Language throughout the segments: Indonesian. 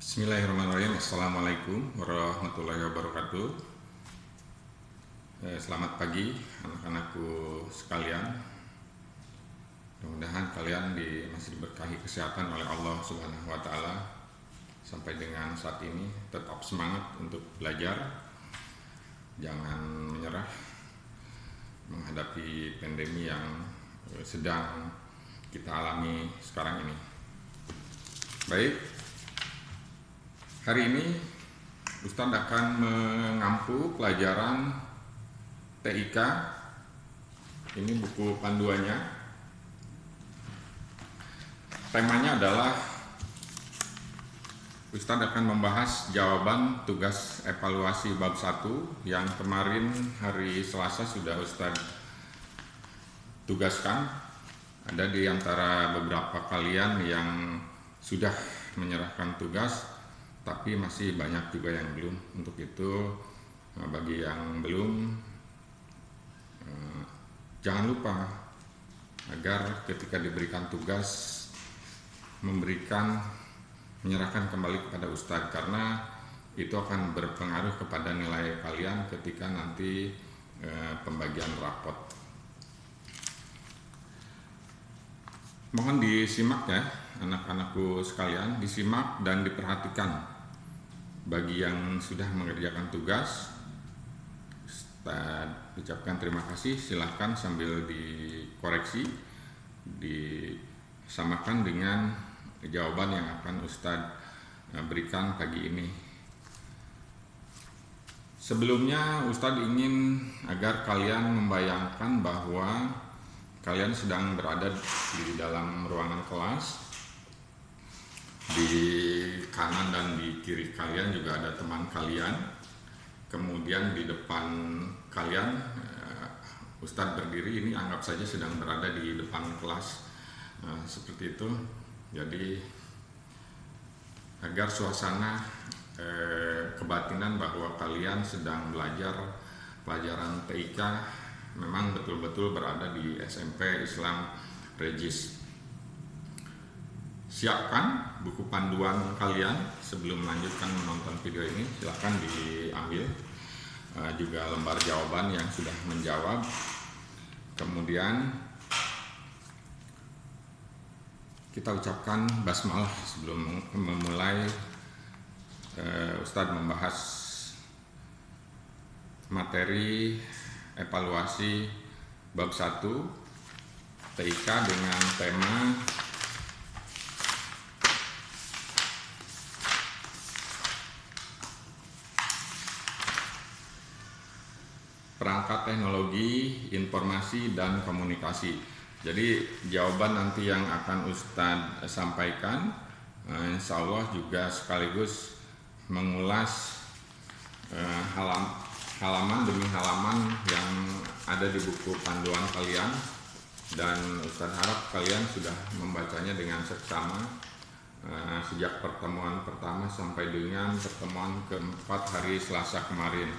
Bismillahirrahmanirrahim. Assalamualaikum warahmatullahi wabarakatuh. Selamat pagi anak-anakku sekalian. Mudah-mudahan kalian masih diberkahi kesehatan oleh Allah Subhanahu wa Ta'ala. Sampai dengan saat ini tetap semangat untuk belajar. Jangan menyerah menghadapi pandemi yang sedang kita alami sekarang ini. Baik, hari ini Ustadz akan mengampu pelajaran TIK. Ini buku panduannya. Temanya adalah Ustadz akan membahas jawaban tugas evaluasi bab 1 yang kemarin hari Selasa sudah Ustadz tugaskan. Ada di antara beberapa kalian yang sudah menyerahkan tugas, tapi masih banyak juga yang belum. Untuk itu, bagi yang belum, jangan lupa agar ketika diberikan tugas menyerahkan kembali kepada Ustadz, karena itu akan berpengaruh kepada nilai kalian ketika nanti pembagian rapot. Mohon disimak ya anak-anakku sekalian, disimak dan diperhatikan. Bagi yang sudah mengerjakan tugas, Ustadz ucapkan terima kasih. Silahkan sambil dikoreksi, disamakan dengan jawaban yang akan Ustadz berikan pagi ini. Sebelumnya Ustadz ingin agar kalian membayangkan bahwa kalian sedang berada di dalam ruangan kelas. Di kanan dan di kiri kalian juga ada teman kalian. Kemudian di depan kalian Ustadz berdiri. Ini anggap saja sedang berada di depan kelas, seperti itu. Jadi agar suasana kebatinan bahwa kalian sedang belajar pelajaran TIK memang betul-betul berada di SMP Islam Regis. Siapkan buku panduan kalian sebelum melanjutkan menonton video ini. Silahkan diambil juga lembar jawaban yang sudah menjawab. Kemudian kita ucapkan basmalah sebelum memulai Ustadz membahas materi evaluasi bab 1 TIK dengan tema perangkat teknologi, informasi, dan komunikasi. Jadi jawaban nanti yang akan Ustadz sampaikan, insya Allah juga sekaligus mengulas halaman demi halaman yang ada di buku panduan kalian, dan Ustadz harap kalian sudah membacanya dengan seksama sejak pertemuan pertama sampai dengan pertemuan keempat hari Selasa kemarin.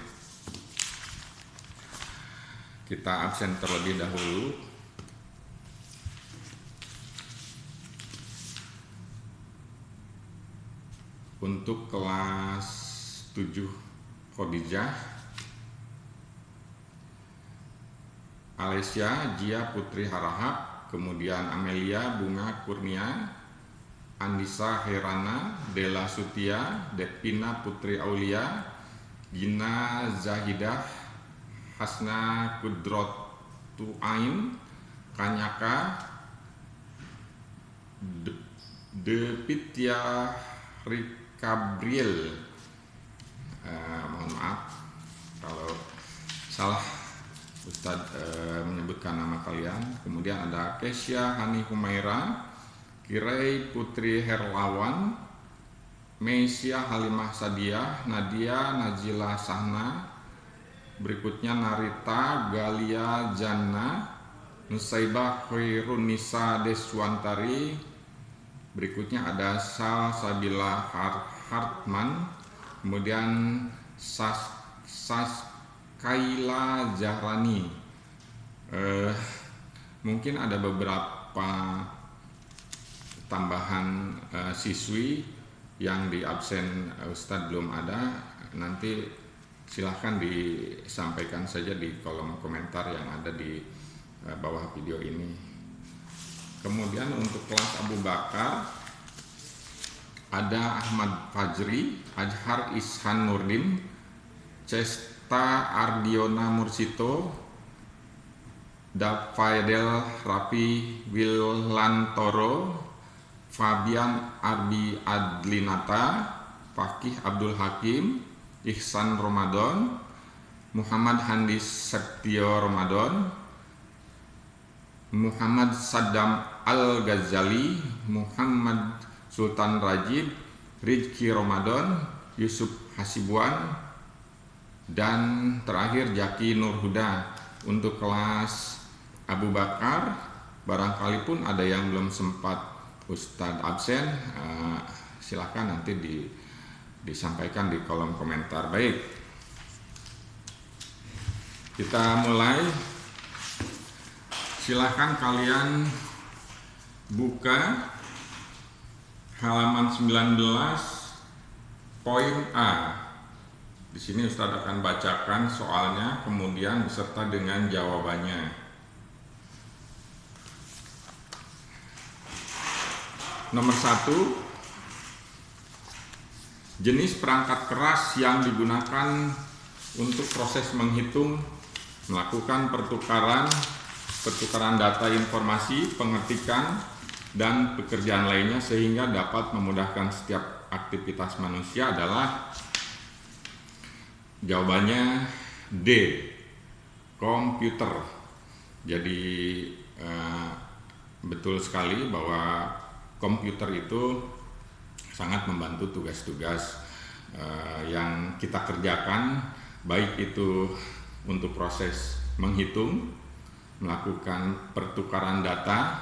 Kita absen terlebih dahulu. Untuk kelas 7 Khadijah, Alesya Jia Putri Harahap, kemudian Amelia Bunga Kurnia, Andisa Herana, Dela Sutia, Devina Putri Aulia, Gina Zahidah, Hasna Kudrotu Ain, Kanyaka, Depitya Rikabriel. Mohon maaf kalau salah Ustadz menyebutkan nama kalian. Kemudian ada Kesya Hani Humaira, Kirei Putri Herlawan, Meisya Halimah Sadiah, Nadia Najila Sahna, berikutnya Narita Galia Janna, Nusaibah Khairunisa Deswantari, berikutnya ada Sal Sabila Hartman, kemudian Kaila Zahrani. Mungkin ada beberapa tambahan siswi yang di absen Ustadz belum ada, nanti silahkan disampaikan saja di kolom komentar yang ada di bawah video ini. Kemudian untuk kelas Abu Bakar ada Ahmad Fajri, Ajhar Ishan Nurdin, Cesta Ardiona Mursito, Dafaidel Rafi Wilantoro, Fabian Arbi Adlinata, Fakih Abdul Hakim, Ihsan Ramadan, Muhammad Handis Setio Ramadan, Muhammad Saddam Al-Ghazali, Muhammad Sultan Rajib, Rizki Ramadan, Yusuf Hasibuan, dan terakhir Jaki Nurhuda. Untuk kelas Abu Bakar, barangkali pun ada yang belum sempat Ustadz absen, silahkan nanti disampaikan di kolom komentar. Baik, kita mulai. Silahkan kalian buka halaman 19 poin A. Di sini Ustadz akan bacakan soalnya, kemudian beserta dengan jawabannya. Nomor 1, jenis perangkat keras yang digunakan untuk proses menghitung, melakukan pertukaran data informasi, pengetikan, dan pekerjaan lainnya sehingga dapat memudahkan setiap aktivitas manusia adalah jawabannya D, komputer. Jadi betul sekali bahwa komputer itu sangat membantu tugas-tugas yang kita kerjakan, baik itu untuk proses menghitung, melakukan pertukaran data,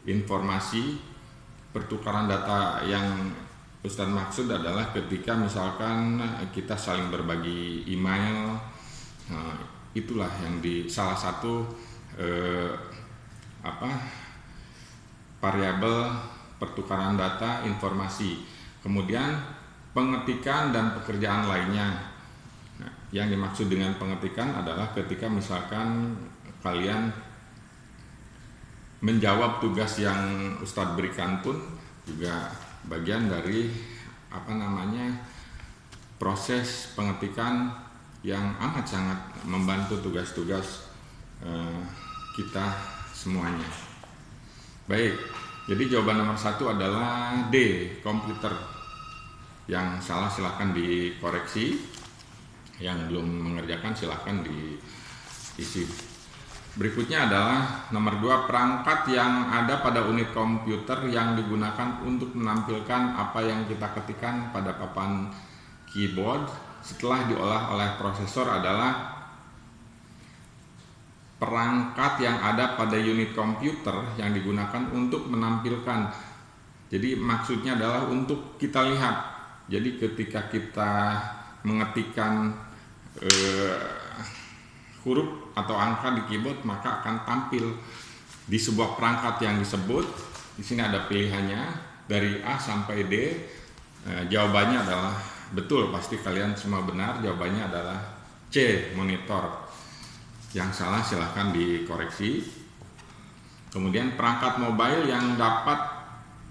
informasi. Pertukaran data yang Ustadz maksud adalah ketika misalkan kita saling berbagi email, itulah yang di salah satu variabel pertukaran data informasi. Kemudian pengetikan dan pekerjaan lainnya. Nah, yang dimaksud dengan pengetikan adalah ketika misalkan kalian menjawab tugas yang Ustadz berikan pun juga bagian dari proses pengetikan yang amat sangat membantu tugas-tugas kita semuanya. Baik, jadi jawaban nomor 1 adalah D, komputer. Yang salah silahkan dikoreksi, yang belum mengerjakan silahkan diisi. Berikutnya adalah nomor 2, perangkat yang ada pada unit komputer yang digunakan untuk menampilkan apa yang kita ketikkan pada papan keyboard setelah diolah oleh prosesor adalah perangkat yang ada pada unit komputer yang digunakan untuk menampilkan. Jadi maksudnya adalah untuk kita lihat. Jadi ketika kita mengetikkan huruf atau angka di keyboard, maka akan tampil di sebuah perangkat yang disebut. Di sini ada pilihannya dari A sampai D. Jawabannya adalah betul, pasti kalian semua benar. Jawabannya adalah C, monitor. Yang salah silahkan dikoreksi. Kemudian perangkat mobile yang dapat,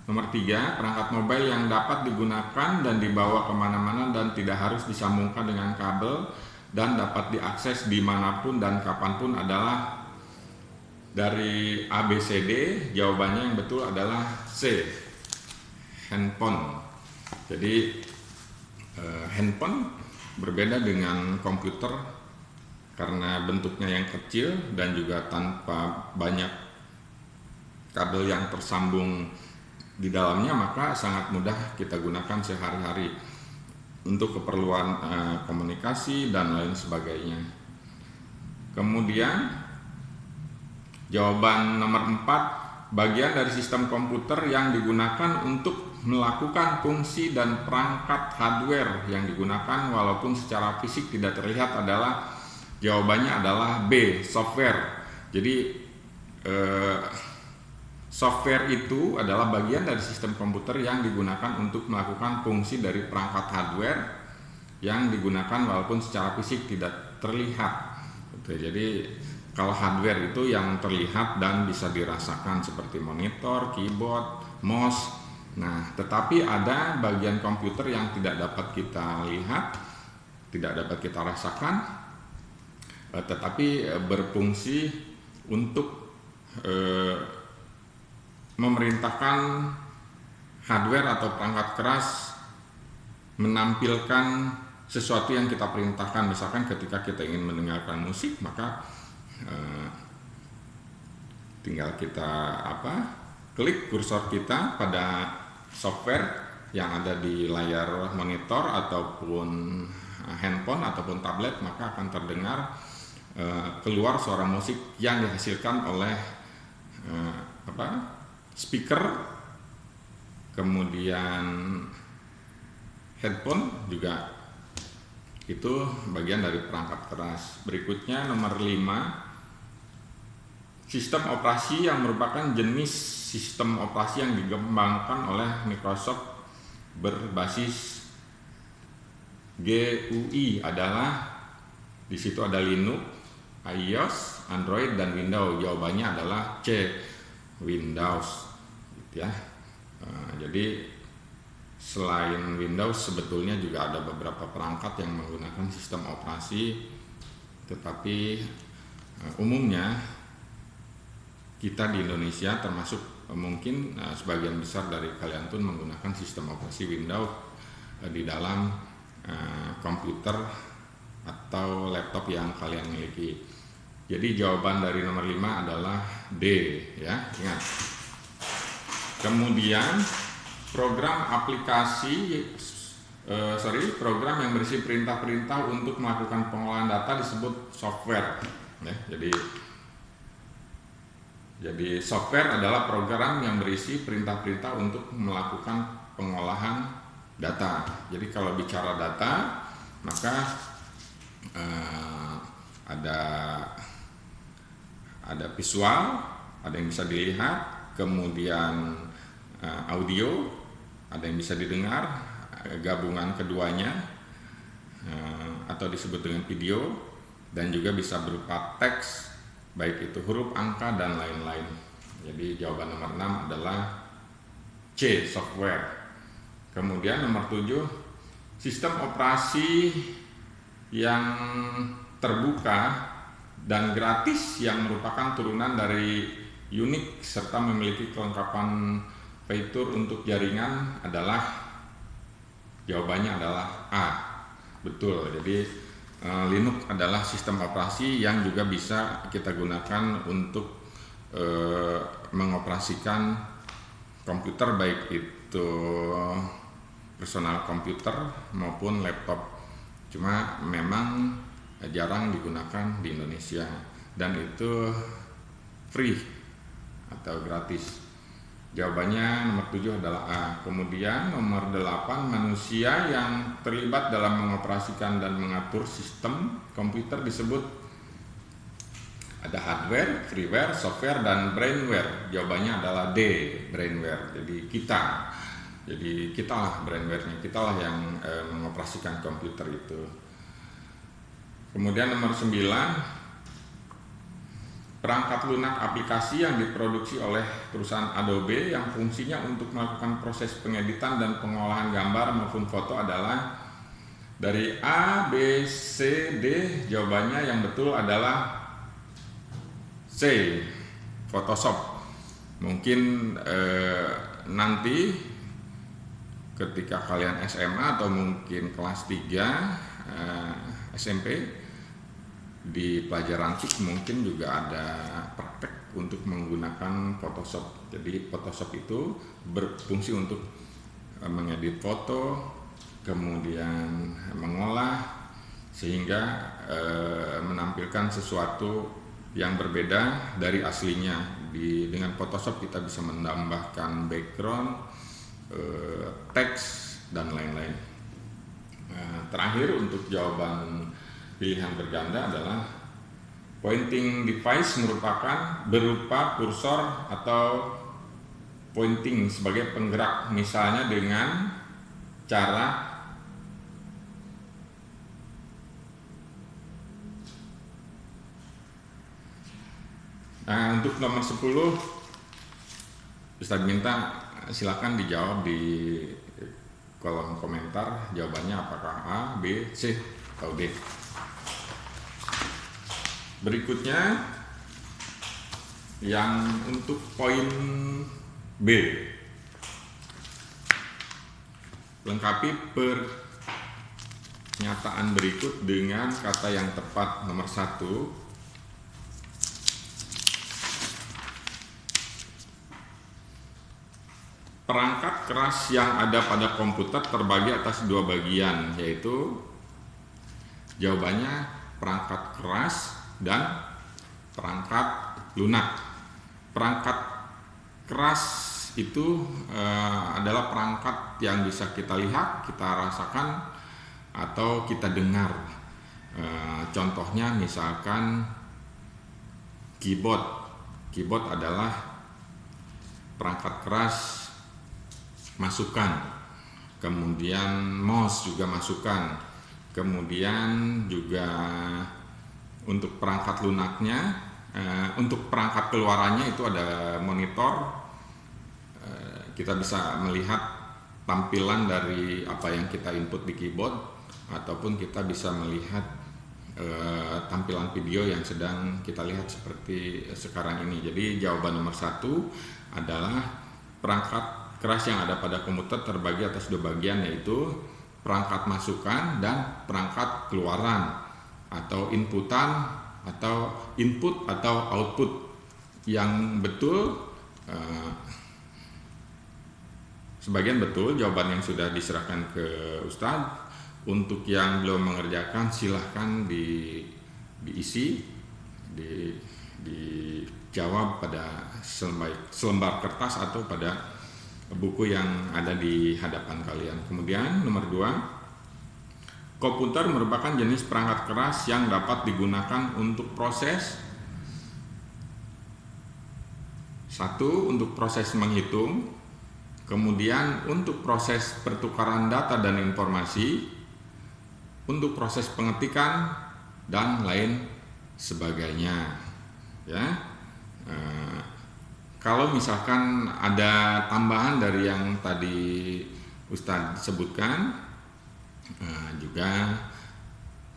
nomor 3, perangkat mobile yang dapat digunakan dan dibawa kemana-mana dan tidak harus disambungkan dengan kabel dan dapat diakses dimanapun dan kapanpun adalah dari A, B, C, D. Jawabannya yang betul adalah C, handphone. Jadi handphone berbeda dengan komputer karena bentuknya yang kecil dan juga tanpa banyak kabel yang tersambung di dalamnya, maka sangat mudah kita gunakan sehari-hari untuk keperluan komunikasi dan lain sebagainya. Kemudian jawaban nomor 4, bagian dari sistem komputer yang digunakan untuk melakukan fungsi dan perangkat hardware yang digunakan walaupun secara fisik tidak terlihat adalah, jawabannya adalah B, software. Jadi Software itu adalah bagian dari sistem komputer yang digunakan untuk melakukan fungsi dari perangkat hardware yang digunakan walaupun secara fisik tidak terlihat. Jadi kalau hardware itu yang terlihat dan bisa dirasakan seperti monitor, keyboard, mouse. Nah, tetapi ada bagian komputer yang tidak dapat kita lihat, tidak dapat kita rasakan, tetapi berfungsi untuk memerintahkan hardware atau perangkat keras menampilkan sesuatu yang kita perintahkan. Misalkan ketika kita ingin mendengarkan musik, maka tinggal kita klik kursor kita pada software yang ada di layar monitor ataupun handphone ataupun tablet, maka akan terdengar keluar suara musik yang dihasilkan oleh speaker, kemudian headphone juga itu bagian dari perangkat keras. Berikutnya nomor 5, sistem operasi yang merupakan jenis sistem operasi yang dikembangkan oleh Microsoft berbasis GUI adalah, di situ ada Linux, iOS, Android, dan Windows. Jawabannya adalah C, Windows, gitu ya. Jadi selain Windows sebetulnya juga ada beberapa perangkat yang menggunakan sistem operasi, tetapi umumnya kita di Indonesia termasuk mungkin sebagian besar dari kalian pun menggunakan sistem operasi Windows di dalam komputer atau laptop yang kalian miliki. Jadi jawaban dari nomor 5 adalah D, ya, ingat. Kemudian program program yang berisi perintah-perintah untuk melakukan pengolahan data disebut software, ya. Jadi software adalah program yang berisi perintah-perintah untuk melakukan pengolahan data. Jadi kalau bicara data, maka ada visual, ada yang bisa dilihat, kemudian audio, ada yang bisa didengar, gabungan keduanya, atau disebut dengan video, dan juga bisa berupa teks, baik itu huruf, angka, dan lain-lain. Jadi jawaban nomor 6 adalah C, software. Kemudian nomor 7, sistem operasi yang terbuka dan gratis yang merupakan turunan dari Unix serta memiliki kelengkapan fitur untuk jaringan adalah, jawabannya adalah A, betul. Jadi Linux adalah sistem operasi yang juga bisa kita gunakan untuk mengoperasikan komputer, baik itu personal komputer maupun laptop. Cuma memang jarang digunakan di Indonesia dan itu free atau gratis. Jawabannya nomor 7 adalah A. Kemudian nomor 8, manusia yang terlibat dalam mengoperasikan dan mengatur sistem komputer disebut, ada hardware, freeware, software, dan brainware. Jawabannya adalah D, brainware. Jadi kita lah brainware-nya, kita lah yang mengoperasikan komputer itu. Kemudian nomor 9, perangkat lunak aplikasi yang diproduksi oleh perusahaan Adobe yang fungsinya untuk melakukan proses pengeditan dan pengolahan gambar maupun foto adalah dari A, B, C, D. Jawabannya yang betul adalah C, Photoshop. Mungkin nanti ketika kalian SMA atau mungkin kelas 3 SMP, di pelajaran TIK mungkin juga ada praktek untuk menggunakan Photoshop. Jadi Photoshop itu berfungsi untuk mengedit foto, kemudian mengolah sehingga menampilkan sesuatu yang berbeda dari aslinya. Dengan Photoshop kita bisa menambahkan background, teks, dan lain-lain. Terakhir untuk jawaban pilihan berganda adalah pointing device merupakan berupa kursor atau pointing sebagai penggerak, misalnya dengan cara untuk nomor 10 Ustadz minta silakan dijawab di kolom komentar jawabannya apakah A, B, C, atau D. Berikutnya yang untuk poin B, lengkapi pernyataan berikut dengan kata yang tepat. Nomor 1, perangkat keras yang ada pada komputer terbagi atas 2 bagian, yaitu jawabannya perangkat keras dan perangkat lunak. Perangkat keras itu adalah perangkat yang bisa kita lihat, kita rasakan, atau kita dengar. Contohnya misalkan keyboard. Keyboard adalah perangkat keras masukan, kemudian mouse juga masukan, kemudian juga untuk perangkat lunaknya, untuk perangkat keluarannya itu ada monitor, kita bisa melihat tampilan dari apa yang kita input di keyboard, ataupun kita bisa melihat tampilan video yang sedang kita lihat seperti sekarang ini. Jadi jawaban nomor 1 adalah perangkat keras yang ada pada komputer terbagi atas 2 bagian, yaitu perangkat masukan dan perangkat keluaran, atau inputan, atau input atau output. Yang betul, sebagian betul jawaban yang sudah diserahkan ke Ustadz. Untuk yang belum mengerjakan silahkan diisi, dijawab pada selembar kertas atau pada buku yang ada di hadapan kalian. Kemudian nomor 2, komputer merupakan jenis perangkat keras yang dapat digunakan untuk proses 1. Untuk proses menghitung, kemudian untuk proses pertukaran data dan informasi, untuk proses pengetikan, dan lain sebagainya, ya. Kalau misalkan ada tambahan dari yang tadi Ustadz sebutkan, juga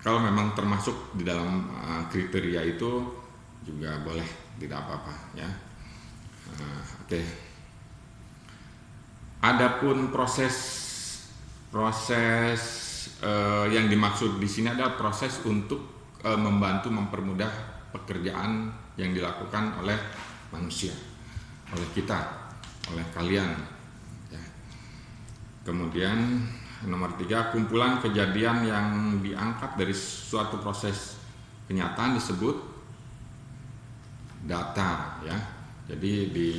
kalau memang termasuk di dalam kriteria itu juga boleh, tidak apa-apa, ya. Oke. Adapun proses yang dimaksud di sini adalah proses untuk membantu mempermudah pekerjaan yang dilakukan oleh manusia, oleh kita, oleh kalian, ya. Kemudian nomor 3, kumpulan kejadian yang diangkat dari suatu proses kenyataan disebut data, ya. Jadi di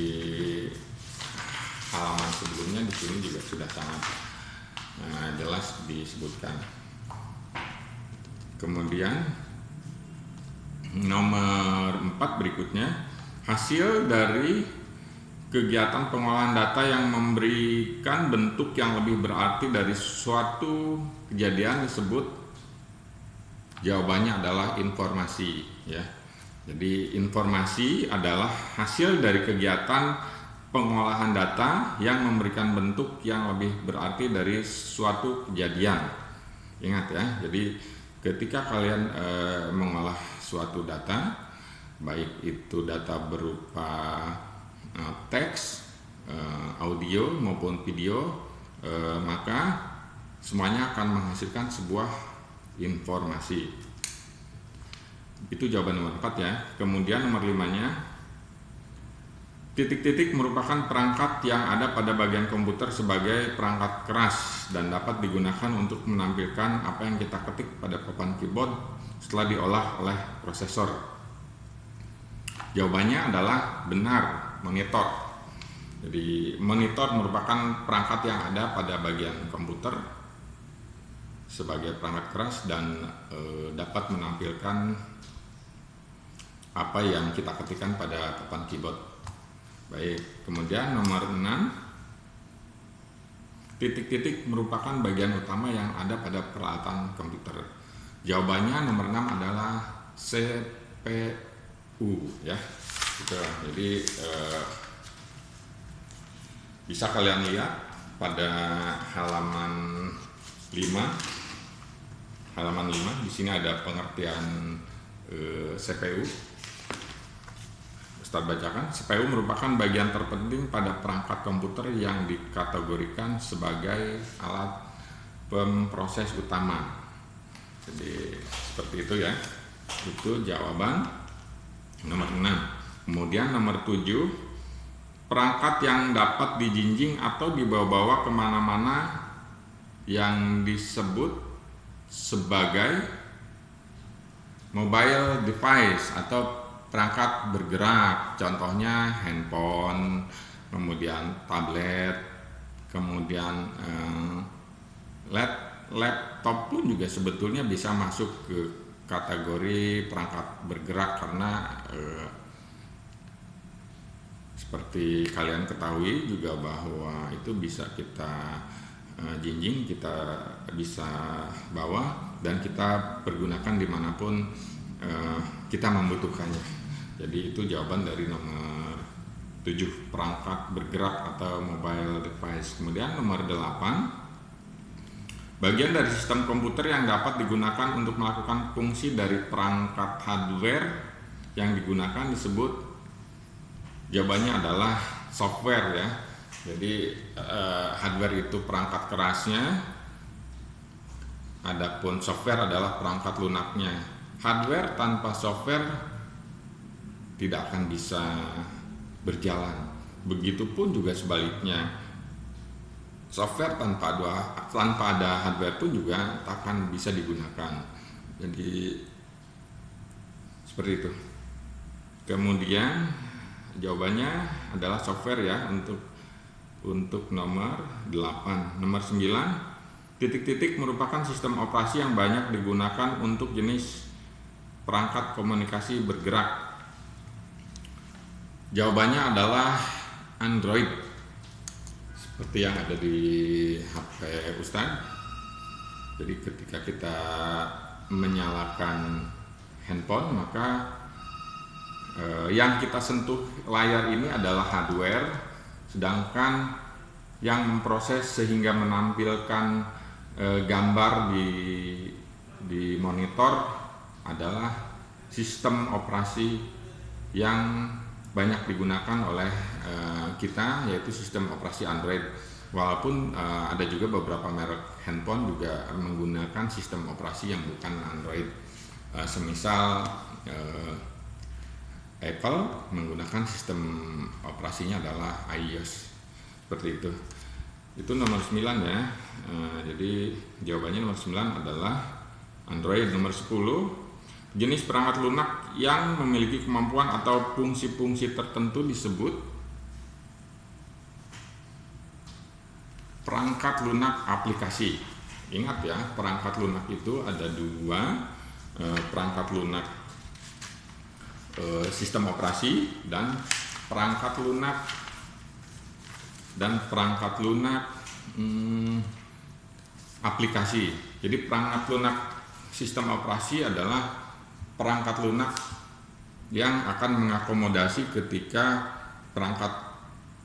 halaman sebelumnya di sini juga sudah sangat jelas disebutkan. Kemudian nomor 4 berikutnya, hasil dari kegiatan pengolahan data yang memberikan bentuk yang lebih berarti dari suatu kejadian disebut, jawabannya adalah informasi, ya. Jadi informasi adalah hasil dari kegiatan pengolahan data yang memberikan bentuk yang lebih berarti dari suatu kejadian. Ingat, ya, jadi ketika kalian mengolah suatu data, baik itu data berupa teks, audio maupun video, maka semuanya akan menghasilkan sebuah informasi. Itu jawaban nomor 4, ya. Kemudian nomor 5-nya, titik-titik merupakan perangkat yang ada pada bagian komputer sebagai perangkat keras dan dapat digunakan untuk menampilkan apa yang kita ketik pada papan keyboard setelah diolah oleh prosesor. Jawabannya adalah benar, monitor. Jadi monitor merupakan perangkat yang ada pada bagian komputer sebagai perangkat keras dan dapat menampilkan apa yang kita ketikkan pada papan keyboard. Baik, kemudian nomor 6, titik-titik merupakan bagian utama yang ada pada peralatan komputer. Jawabannya nomor 6 adalah CPU ya. Gitu. Jadi bisa kalian lihat pada halaman 5 di sini ada pengertian CPU. Ustaz bacakan. CPU merupakan bagian terpenting pada perangkat komputer yang dikategorikan sebagai alat pemproses utama. Jadi seperti itu ya. Itu jawaban nomor 6. Kemudian nomor 7, perangkat yang dapat dijinjing atau dibawa-bawa kemana-mana yang disebut sebagai mobile device atau perangkat bergerak, contohnya handphone, kemudian tablet, kemudian laptop pun juga sebetulnya bisa masuk ke kategori perangkat bergerak karena seperti kalian ketahui juga bahwa itu bisa kita jinjing, kita bisa bawa dan kita pergunakan dimanapun kita membutuhkannya. Jadi itu jawaban dari nomor 7, perangkat bergerak atau mobile device. Kemudian nomor 8, bagian dari sistem komputer yang dapat digunakan untuk melakukan fungsi dari perangkat hardware yang digunakan disebut, jawabannya adalah software ya. Jadi hardware itu perangkat kerasnya, adapun software adalah perangkat lunaknya. Hardware tanpa software tidak akan bisa berjalan. Begitupun juga sebaliknya, software tanpa ada hardware pun juga tak akan bisa digunakan. Jadi seperti itu. Kemudian jawabannya adalah software ya untuk nomor 8. Nomor 9, titik-titik merupakan sistem operasi yang banyak digunakan untuk jenis perangkat komunikasi bergerak. Jawabannya adalah Android, seperti yang ada di HP Ustaz. Jadi ketika kita menyalakan handphone, maka yang kita sentuh layar ini adalah hardware, sedangkan yang memproses sehingga menampilkan gambar di monitor adalah sistem operasi yang banyak digunakan oleh kita, yaitu sistem operasi Android. Walaupun ada juga beberapa merek handphone juga menggunakan sistem operasi yang bukan Android. Semisal Apple menggunakan sistem operasinya adalah iOS. Seperti itu. Itu nomor 9 ya. Jadi jawabannya nomor 9 adalah Android. Nomor 10, jenis perangkat lunak yang memiliki kemampuan atau fungsi-fungsi tertentu disebut perangkat lunak aplikasi. Ingat ya, perangkat lunak itu ada 2, perangkat lunak sistem operasi dan perangkat lunak aplikasi. Jadi perangkat lunak sistem operasi adalah perangkat lunak yang akan mengakomodasi ketika perangkat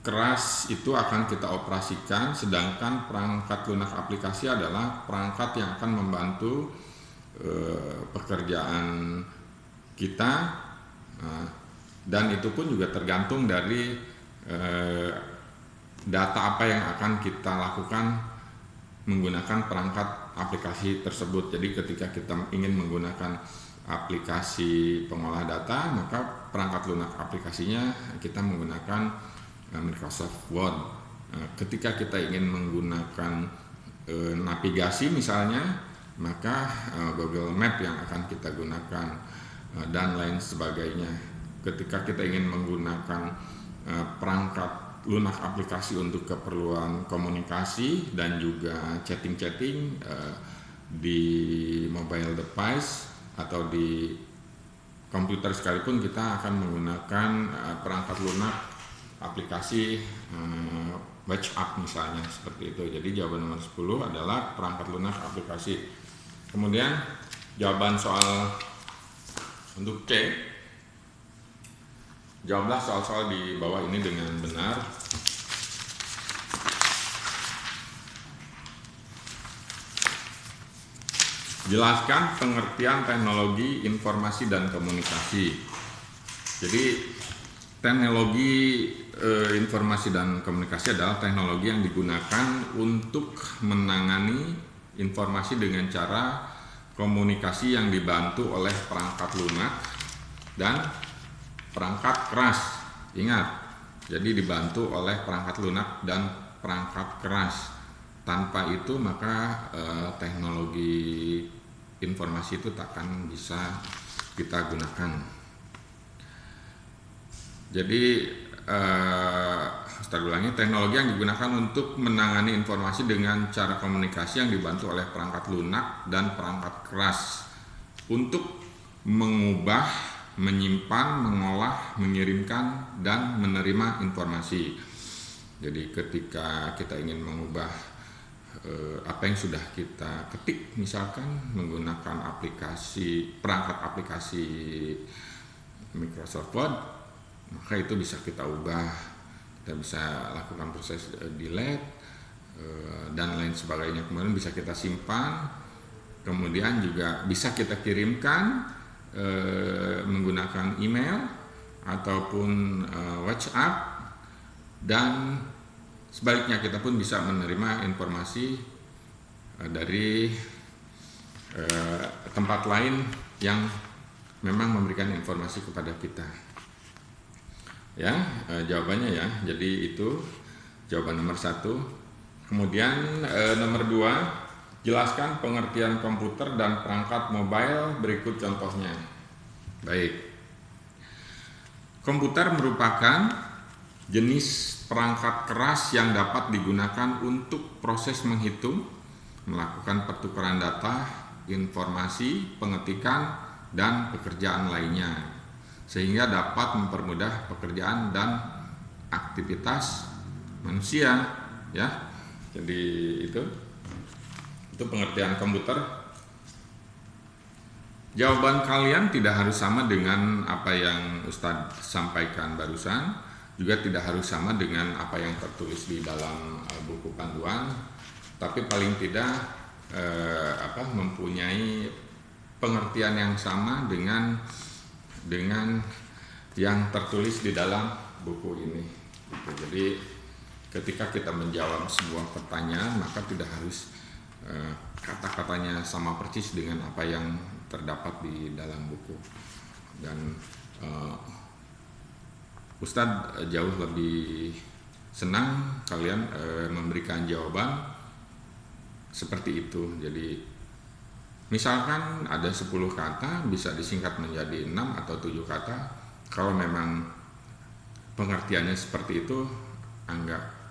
keras itu akan kita operasikan, sedangkan perangkat lunak aplikasi adalah perangkat yang akan membantu pekerjaan kita, dan itu pun juga tergantung dari data apa yang akan kita lakukan menggunakan perangkat aplikasi tersebut. Jadi ketika kita ingin menggunakan aplikasi pengolah data, maka perangkat lunak aplikasinya kita menggunakan Microsoft Word. Ketika kita ingin menggunakan navigasi misalnya, maka Google Map yang akan kita gunakan dan lain sebagainya. Ketika kita ingin menggunakan perangkat lunak aplikasi untuk keperluan komunikasi dan juga chatting-chatting di mobile device atau di komputer sekalipun, kita akan menggunakan perangkat lunak aplikasi WhatsApp misalnya, seperti itu. Jadi jawaban nomor 10 adalah perangkat lunak aplikasi. Kemudian jawaban soal untuk C, jawablah soal-soal di bawah ini dengan benar. Jelaskan pengertian teknologi informasi dan komunikasi. Jadi teknologi informasi dan komunikasi adalah teknologi yang digunakan untuk menangani informasi dengan cara komunikasi yang dibantu oleh perangkat lunak dan perangkat keras. Ingat, jadi dibantu oleh perangkat lunak dan perangkat keras. Tanpa itu maka teknologi informasi itu takkan bisa kita gunakan. Jadi Ustaz ulangi, teknologi yang digunakan untuk menangani informasi dengan cara komunikasi yang dibantu oleh perangkat lunak dan perangkat keras untuk mengubah, menyimpan, mengolah, mengirimkan, dan menerima informasi. Jadi ketika kita ingin mengubah apa yang sudah kita ketik, misalkan menggunakan perangkat aplikasi Microsoft Word, maka itu bisa kita ubah, kita bisa lakukan proses delete dan lain sebagainya. Kemudian bisa kita simpan, kemudian juga bisa kita kirimkan menggunakan email ataupun WhatsApp, dan sebaliknya kita pun bisa menerima informasi dari tempat lain yang memang memberikan informasi kepada kita. Ya, jawabannya ya. Jadi itu jawaban nomor 1. Kemudian nomor 2, jelaskan pengertian komputer dan perangkat mobile, berikut contohnya. Baik. Komputer merupakan jenis perangkat keras yang dapat digunakan untuk proses menghitung, melakukan pertukaran data, informasi, pengetikan, dan pekerjaan lainnya, sehingga dapat mempermudah pekerjaan dan aktivitas manusia, ya. Jadi itu pengertian komputer. Jawaban kalian tidak harus sama dengan apa yang Ustadz sampaikan barusan, juga tidak harus sama dengan apa yang tertulis di dalam buku panduan, tapi paling tidak mempunyai pengertian yang sama dengan yang tertulis di dalam buku ini. Jadi ketika kita menjawab sebuah pertanyaan, maka tidak harus kata-katanya sama persis dengan apa yang terdapat di dalam buku. Dan Ustadz jauh lebih senang kalian memberikan jawaban seperti itu. Jadi misalkan ada 10 kata bisa disingkat menjadi 6 atau 7 kata. Kalau memang pengertiannya seperti itu,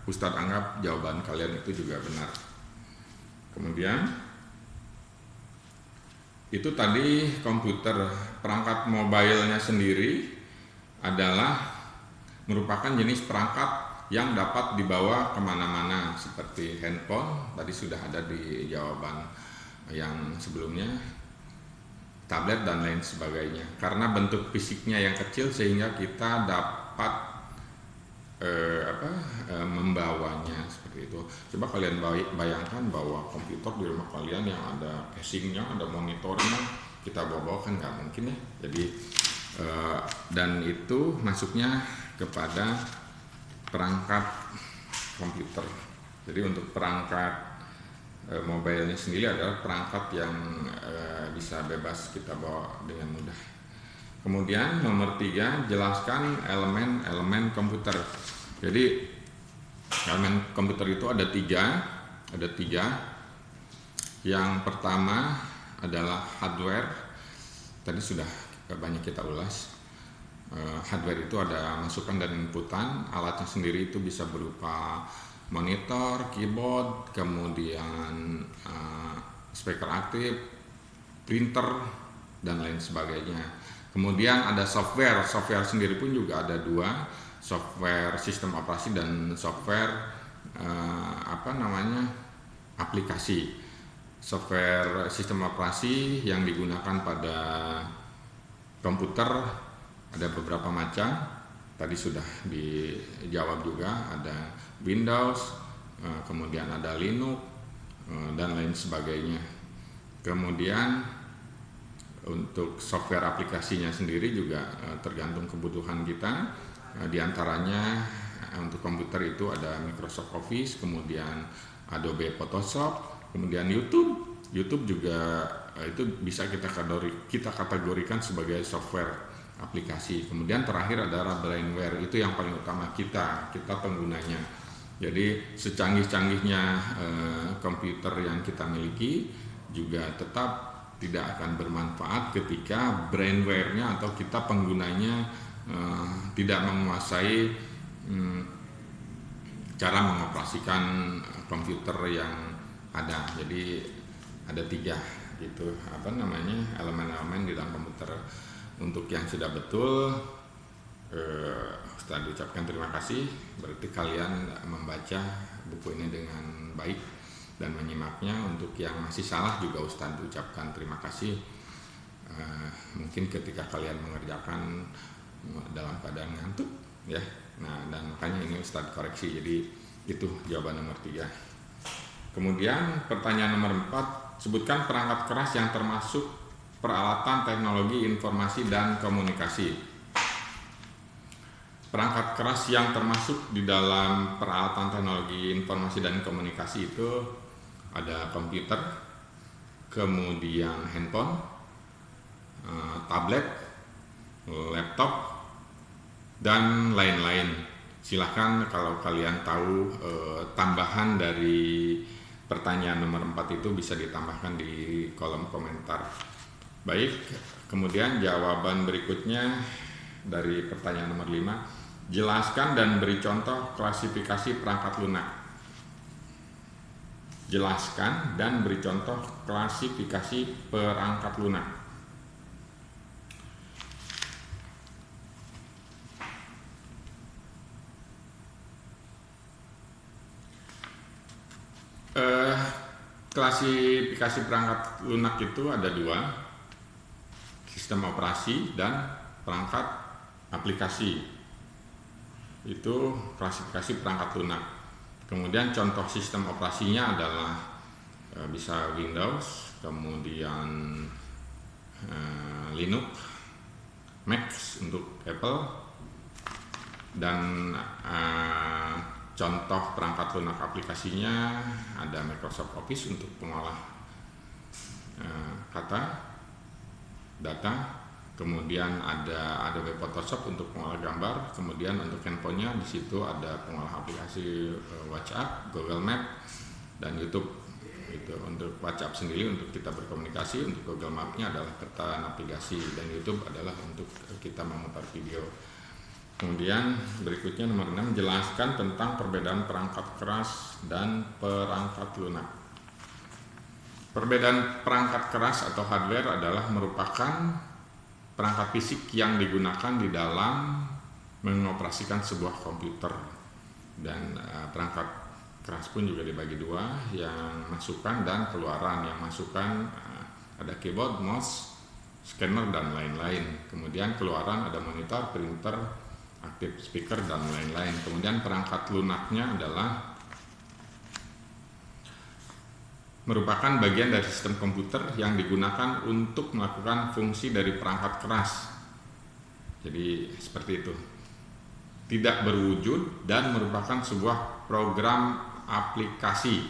Ustadz anggap jawaban kalian itu juga benar. Kemudian itu tadi komputer. Perangkat mobilenya sendiri adalah merupakan jenis perangkat yang dapat dibawa kemana-mana, seperti handphone, tadi sudah ada di jawaban yang sebelumnya, tablet dan lain sebagainya. Karena bentuk fisiknya yang kecil sehingga kita dapat membawanya seperti itu. Coba kalian bayangkan bahwa komputer di rumah kalian yang ada casingnya, ada monitornya, kita bawa-bawa kan nggak mungkin ya. Jadi dan itu masuknya kepada perangkat komputer. Jadi untuk perangkat mobilenya sendiri adalah perangkat yang bisa bebas kita bawa dengan mudah. Kemudian nomor 3, jelaskan elemen-elemen komputer. Jadi elemen komputer itu ada tiga. Yang pertama adalah hardware. Tadi sudah banyak kita ulas. Hardware itu ada masukan dan inputan. Alatnya sendiri itu bisa berupa monitor, keyboard, kemudian speaker aktif, printer, dan lain sebagainya. Kemudian ada software sendiri pun juga ada 2. software sistem operasi dan software aplikasi. Software sistem operasi yang digunakan pada komputer ada beberapa macam. Tadi sudah dijawab juga, ada Windows, kemudian ada Linux, dan lain sebagainya. Kemudian untuk software aplikasinya sendiri juga tergantung kebutuhan kita. Di antaranya untuk komputer itu ada Microsoft Office, kemudian Adobe Photoshop, kemudian YouTube juga itu bisa kita kategorikan sebagai software aplikasi. Kemudian terakhir adalah brainware, itu yang paling utama kita penggunanya. Jadi secanggih-canggihnya komputer yang kita miliki juga tetap tidak akan bermanfaat ketika brainware-nya atau kita penggunanya tidak menguasai cara mengoperasikan komputer yang ada. Jadi ada 3 gitu elemen-elemen di dalam komputer. Untuk yang sudah betul, Ustadz ucapkan terima kasih. Berarti kalian membaca buku ini dengan baik dan menyimaknya. Untuk yang masih salah juga Ustadz ucapkan terima kasih. Mungkin ketika kalian mengerjakan dalam keadaan ngantuk, ya. Nah, dan makanya ini Ustadz koreksi. Jadi itu jawaban nomor 3. Kemudian pertanyaan nomor 4, sebutkan perangkat keras yang termasuk peralatan teknologi informasi dan komunikasi. Perangkat keras yang termasuk di dalam peralatan teknologi informasi dan komunikasi itu ada komputer, kemudian handphone, tablet, laptop, dan lain-lain. Silahkan kalau kalian tahu tambahan dari pertanyaan nomor 4 itu bisa ditambahkan di kolom komentar. Baik, kemudian jawaban berikutnya dari pertanyaan nomor 5. Jelaskan dan beri contoh klasifikasi perangkat lunak. Jelaskan dan beri contoh klasifikasi perangkat lunak. Klasifikasi perangkat lunak itu ada 2, sistem operasi dan perangkat aplikasi. Itu klasifikasi perangkat lunak. Kemudian contoh sistem operasinya adalah bisa Windows, kemudian Linux, Mac untuk Apple, dan contoh perangkat lunak aplikasinya ada Microsoft Office untuk pengolah kata, data, kemudian ada Adobe Photoshop untuk pengolah gambar, kemudian untuk handphonenya di situ ada pengolah aplikasi WhatsApp, Google Map, dan YouTube. Itu untuk WhatsApp sendiri untuk kita berkomunikasi, untuk Google Map-nya adalah peta navigasi, dan YouTube adalah untuk kita memutar video. Kemudian berikutnya nomor 6, jelaskan tentang perbedaan perangkat keras dan perangkat lunak. Perbedaan perangkat keras atau hardware adalah merupakan perangkat fisik yang digunakan di dalam mengoperasikan sebuah komputer. Dan perangkat keras pun juga dibagi 2, yang masukan dan keluaran. Yang masukan ada keyboard, mouse, scanner, dan lain-lain. Kemudian keluaran ada monitor, printer, aktif speaker, dan lain-lain. Kemudian perangkat lunaknya adalah merupakan bagian dari sistem komputer yang digunakan untuk melakukan fungsi dari perangkat keras. Jadi seperti itu. Tidak berwujud dan merupakan sebuah program aplikasi.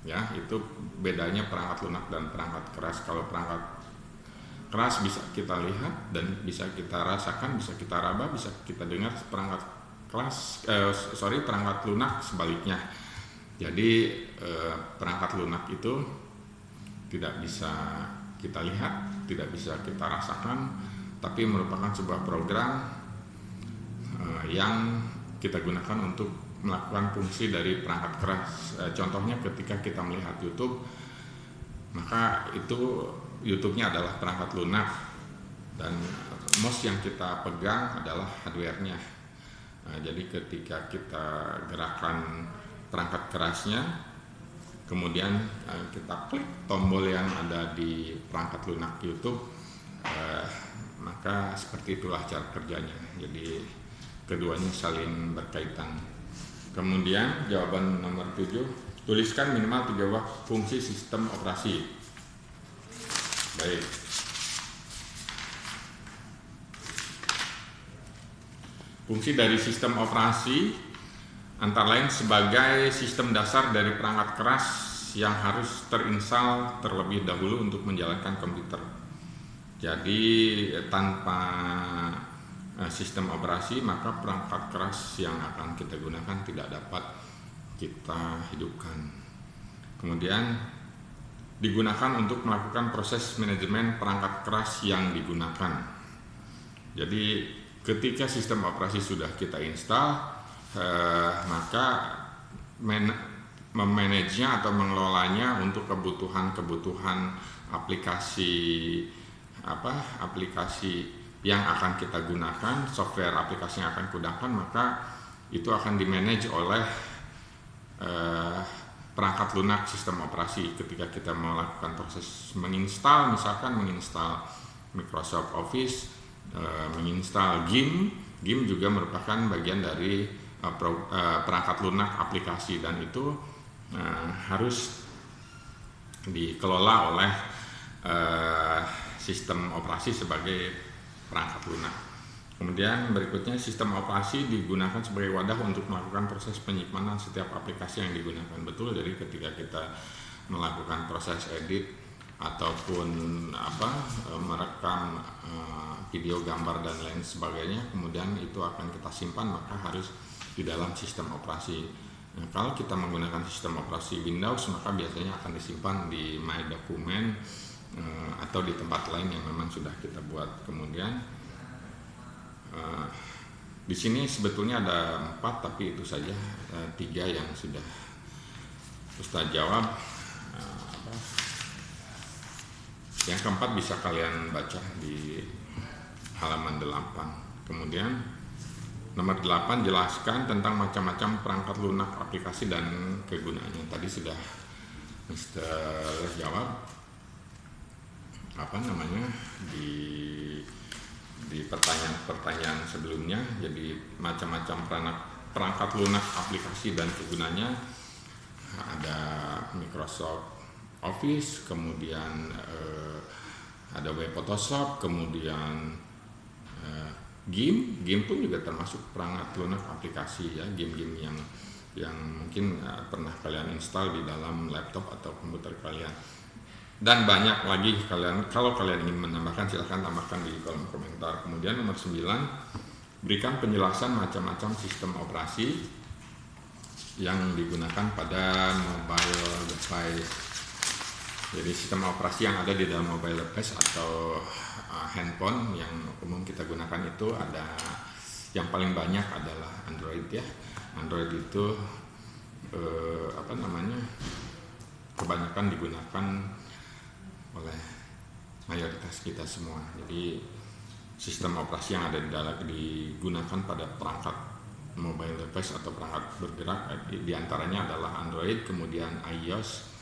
Ya, itu bedanya perangkat lunak dan perangkat keras. Kalau perangkat keras bisa kita lihat dan bisa kita rasakan, bisa kita raba, bisa kita dengar. Perangkat perangkat lunak sebaliknya. Jadi perangkat lunak itu tidak bisa kita lihat, tidak bisa kita rasakan, tapi merupakan sebuah program yang kita gunakan untuk melakukan fungsi dari perangkat keras. Contohnya ketika kita melihat YouTube, maka itu YouTube-nya adalah perangkat lunak, dan mouse yang kita pegang adalah hardware-nya. Jadi ketika kita gerakan perangkat kerasnya, kemudian kita klik tombol yang ada di perangkat lunak YouTube, maka seperti itulah cara kerjanya. Jadi keduanya saling berkaitan. Kemudian jawaban nomor 7, tuliskan minimal 3 buah fungsi sistem operasi. Baik. Fungsi dari sistem operasi antara lain sebagai sistem dasar dari perangkat keras yang harus terinstal terlebih dahulu untuk menjalankan komputer. Jadi tanpa sistem operasi maka perangkat keras yang akan kita gunakan tidak dapat kita hidupkan. Kemudian digunakan untuk melakukan proses manajemen perangkat keras yang digunakan. Jadi ketika sistem operasi sudah kita install, maka memanagenya atau mengelolanya untuk kebutuhan aplikasi yang akan kita gunakan, software aplikasi yang akan gunakan, maka itu akan dimanage oleh perangkat lunak sistem operasi. Ketika kita melakukan proses menginstal, misalkan menginstal Microsoft Office, menginstal GIMP juga merupakan bagian dari perangkat lunak aplikasi, dan itu harus dikelola oleh sistem operasi sebagai perangkat lunak. Kemudian berikutnya, sistem operasi digunakan sebagai wadah untuk melakukan proses penyimpanan setiap aplikasi yang digunakan. Betul, jadi ketika kita melakukan proses edit ataupun merekam video, gambar dan lain sebagainya, kemudian itu akan kita simpan, maka harus di dalam sistem operasi. Nah, kalau kita menggunakan sistem operasi Windows, maka biasanya akan disimpan di My Document atau di tempat lain yang memang sudah kita buat. Kemudian di sini sebetulnya ada 4, tapi itu saja 3 yang sudah Ustaz jawab. Yang keempat bisa kalian baca di halaman 8. Kemudian nomor 8, jelaskan tentang macam-macam perangkat lunak aplikasi dan kegunaannya. Tadi sudah Mr. jawab di pertanyaan sebelumnya. Jadi macam-macam perangkat lunak aplikasi dan kegunaannya ada Microsoft Office, kemudian ada web Photoshop, kemudian game pun juga termasuk perangkat lunak aplikasi ya, game-game yang mungkin pernah kalian install di dalam laptop atau komputer kalian. Dan banyak lagi, kalau kalian ingin menambahkan silahkan tambahkan di kolom komentar. Kemudian nomor 9, berikan penjelasan macam-macam sistem operasi yang digunakan pada mobile device. Jadi sistem operasi yang ada di dalam mobile device atau handphone yang umum kita gunakan itu ada, yang paling banyak adalah Android ya. Android itu kebanyakan digunakan oleh mayoritas kita semua. Jadi sistem operasi yang ada di dalam digunakan pada perangkat mobile device atau perangkat bergerak, diantaranya adalah Android, kemudian iOS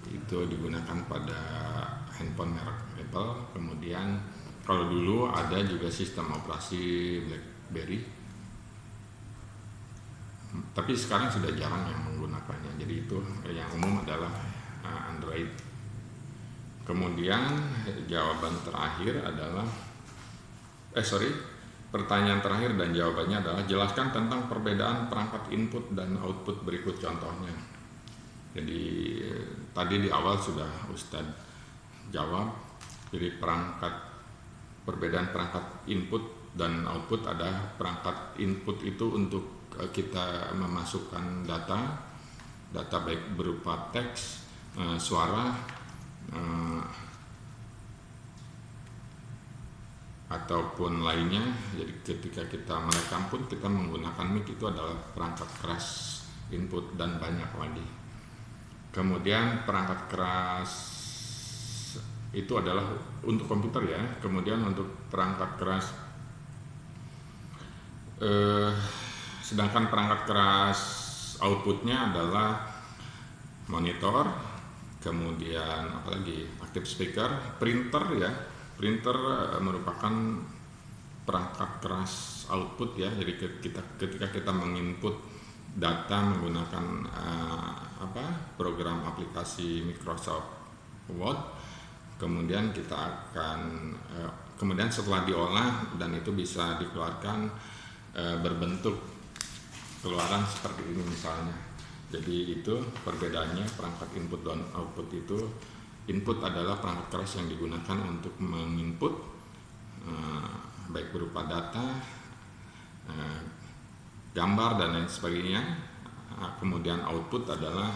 itu digunakan pada handphone merek Apple. Kemudian kalau dulu ada juga sistem operasi BlackBerry, tapi sekarang sudah jarang yang menggunakannya. Jadi itu yang umum adalah Android. Kemudian jawaban terakhir adalah pertanyaan terakhir dan jawabannya adalah jelaskan tentang perbedaan perangkat input dan output berikut contohnya. Jadi tadi di awal sudah Ustadz jawab. Jadi perbedaan perangkat input dan output ada perangkat input itu untuk kita memasukkan data baik berupa teks, suara, ataupun lainnya. Jadi ketika kita merekam pun kita menggunakan mic, itu adalah perangkat keras input, dan banyak lagi. Kemudian perangkat keras itu adalah untuk komputer ya. Kemudian untuk perangkat keras Sedangkan perangkat keras outputnya adalah monitor, kemudian apalagi active speaker, printer ya. Printer merupakan perangkat keras output ya. Jadi ketika kita menginput data menggunakan program aplikasi Microsoft Word, kemudian kita akan kemudian setelah diolah dan itu bisa dikeluarkan berbentuk keluaran seperti ini misalnya. Jadi itu perbedaannya perangkat input dan output itu. Input adalah perangkat keras yang digunakan untuk menginput baik berupa data, gambar dan lain sebagainya. Kemudian output adalah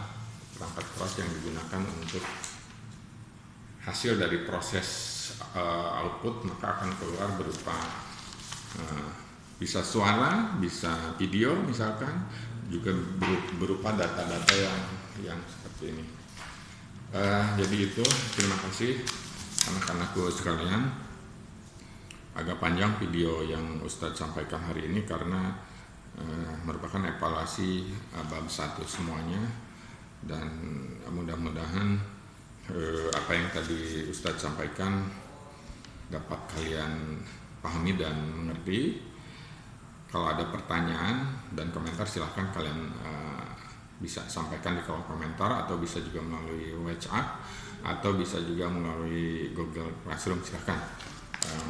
perangkat keras yang digunakan untuk hasil dari proses output, maka akan keluar berupa bisa suara, bisa video misalkan, juga berupa data-data yang seperti ini. Jadi itu, terima kasih anak-anakku sekalian. Agak panjang video yang Ustadz sampaikan hari ini karena merupakan evaluasi bab 1 semuanya, dan mudah-mudahan apa yang tadi Ustadz sampaikan dapat kalian pahami dan mengerti. Kalau ada pertanyaan dan komentar silahkan kalian bisa sampaikan di kolom komentar, atau bisa juga melalui WhatsApp, atau bisa juga melalui Google Classroom. Silahkan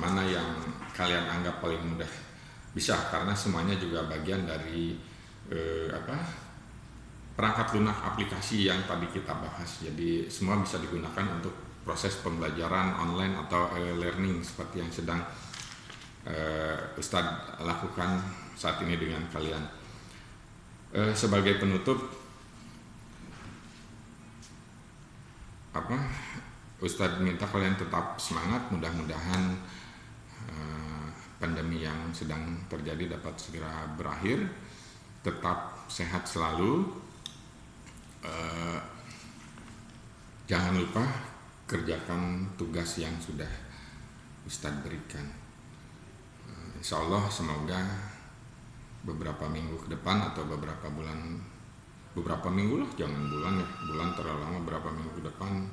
mana yang kalian anggap paling mudah. Bisa, karena semuanya juga bagian dari perangkat lunak aplikasi yang tadi kita bahas. Jadi semua bisa digunakan untuk proses pembelajaran online atau learning seperti yang sedang Ustadz lakukan saat ini dengan kalian. Sebagai penutup, Ustadz minta kalian tetap semangat. Mudah-mudahan pandemi yang sedang terjadi dapat segera berakhir. Tetap sehat selalu. Jangan lupa kerjakan tugas yang sudah Ustadz berikan. Insya Allah semoga beberapa minggu ke depan atau beberapa minggu lah, jangan bulan ya, bulan terlalu lama, beberapa minggu ke depan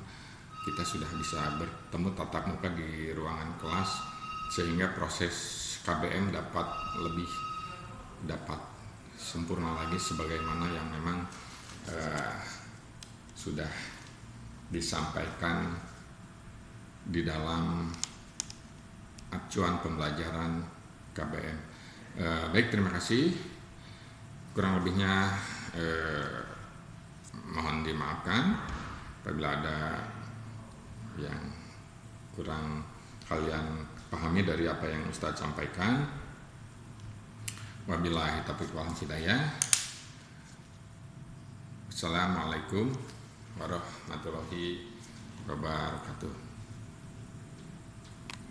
kita sudah bisa bertemu tatap muka di ruangan kelas, sehingga proses KBM dapat sempurna lagi sebagaimana yang memang sudah disampaikan di dalam acuan pembelajaran KBM. Baik, terima kasih. Kurang lebihnya mohon dimaafkan apabila ada yang kurang kalian pahami dari apa yang Ustadz sampaikan. Wabillahi taufiq wal hidayah. Assalamualaikum warahmatullahi wabarakatuh.